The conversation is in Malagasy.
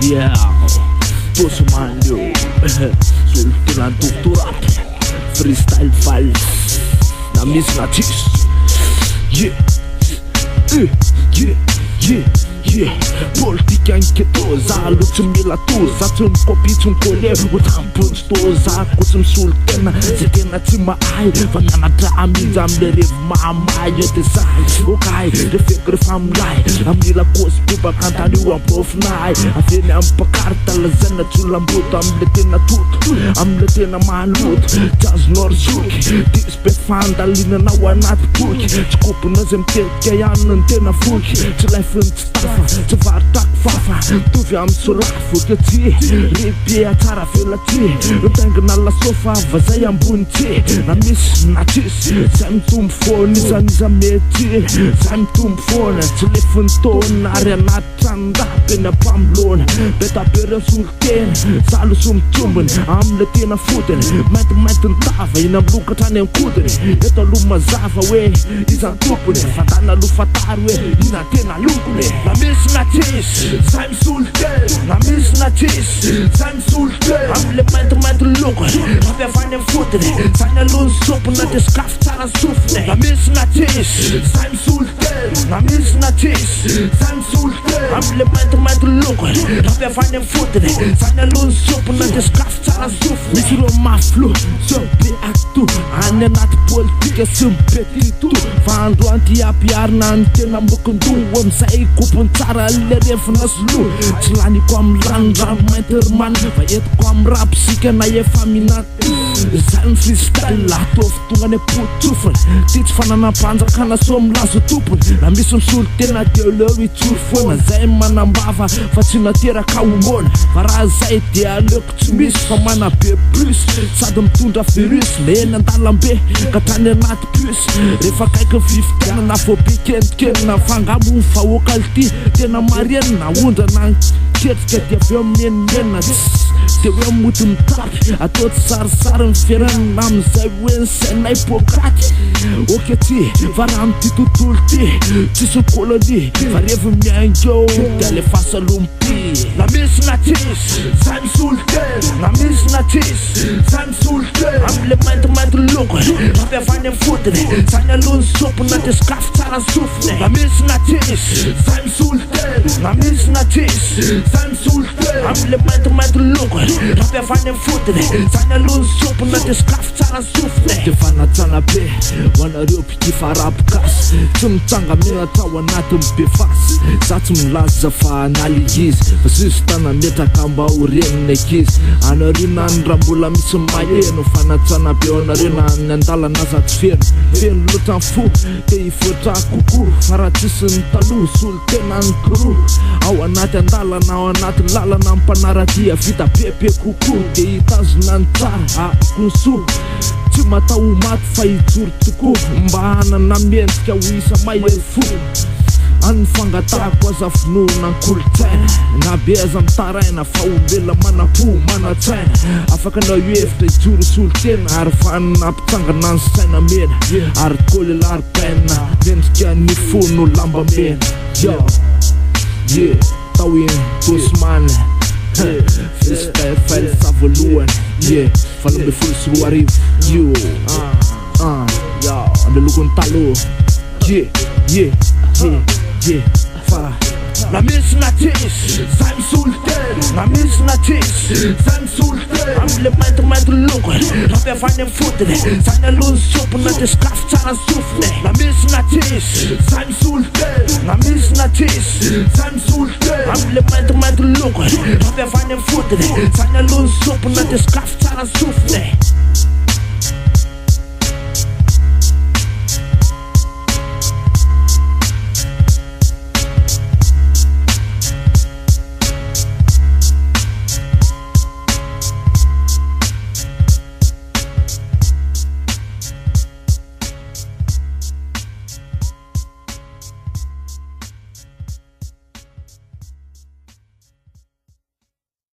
Yeah, posso malho, sultana doutorat, freestyle vals, na mesma tis. Yeah, politika inketo za aloha tsy mila to za tsy mikopy tsy mikole otampontsy to za ko tsy misolo tena zay tena tsy mahay fa mianatra aminja amile revo mahamay eo de zahay okay refeky refa milay amin'ny lakosy bebaka antany io ampofinay aveny amin'ny pakarita lazaina tsy olamboto amile tena toto amile tena maloto jazonor zoky dispe fandalinanao anaty boky tsy kopina zay mitetika ihany ny tena foky tsy laifiny tsy tafa tsy varitako fafa mitovy amin'ny solafo ty repie tsara velaty mitaingina lasofa vazay ambony ty na misy na tsisy zay mitombo foana izaniza mety zay mitombo foana tsy lefiny taona ary anaty tranondape ny ampamilona betabery solotena zaloso mitombony amile tena fotony maintimainty ny tava iny amilokatra any ankodiny eto aloha mazava hoe izany tompony fantana aloha fatary hoe ina tena lokony na misy na tsisy zay misolo tena na misy na tsisy zay misolo tena amile maintimainty lokony rapiavany amin'ny fotony zany aloha ny sopona de sakafo tsara sofiny na misy na tsisy zay misolo tena na misy na tsisy zay misolo tena amile maintimainty lokony rapiavany amin'ny fotony zany aloha ny sopona de sakafo tsara sofiny misy ro maflo so be acto any anaty politika sy mipety to fa androany ty ampiarina ny tena mokondoho amizay kopony tsara le revina solo tsy laniko amin'ny ranondrano mainterman fa etiko amin'ny rapisika na efa minaty zany freestyle atao fotognany apotsofony ty tsy fananam-panjakana so milazo tompony na misy misolo tena de leo itsoro foana zay manambava fa tsy nateraka omona fa raha zay de aleoko tsy misy fa manabe plus sady mitondra virus leny andalambe ka tany anaty plus rehefa kaiky vivitena na fobe kendikenina fangamo ny vahoakality tena marienina ondrana ketrika de aveo menmenina de hoe mody mitapy atao tsy sarisary ny firenina amizay hoe ny saina hipokraty oke ty fa raha amity tontolo ty tsisy koloni fa revo miaingeo de alefasalompi na misy na tsisy zay misolo tena na misy na tsisy zay misolo tena amile maintimainty lokony rapiavany amin'ny fotony zany aloha ny sopona de sakafo tsara sofiny na misy na tsisy zay misolo tena na misy na tsisy zay misolo tena amile maintimainty lokony rapiavany amin'ny fotony zany aloha ny sopona de sakafo tsara sofiny de fanatsana be hoanareo pity farapokasy tsy mitsanga menatra ao anatiny be fasy za tsy milaza fa analy izy fa sisy tana metraka mba ho renina ekizy anareo na ny raha mbola misy maheno fanatsana be anareo na ny andalana za tsy feno loatra ny fo de ivoatra kokoa fa raha tsisy ny taloha solo tena ny koro ao anaty andalana ao anaty lalana mpanaradia vita pepe kokoa de hitazona ny tsara akonso tsy matao maty fa hijoro tokoa mba hanana mendrika ho isa mahery fo any fangatahako aza finoana ny kolotsaina na be aza mitaraina fa ombela manapo manatsaina afaka na hevitra hijoro solotena ary fanapitsangana ny saina mena ary kolelarikaina mendrika ny fono lamba mena yo ye tao iny tosmane freestyle sa voalohany ye falambe folo sy roa arivo yo ande lokony taloha fa na misy na tsisy zay misolo tena na misy na tsisy zay misolo tena amile maintimainty lokony rapiavany amin'ny fotony zany aloha ny sopona de sakafo tsara sofiny na misy na tsisy zay misolo tena na misy na tsisy zay misolo tena amile maintimainty lokony rapiavany amin'ny fotony zany aloha ny sopona de sakafo tsara sofiny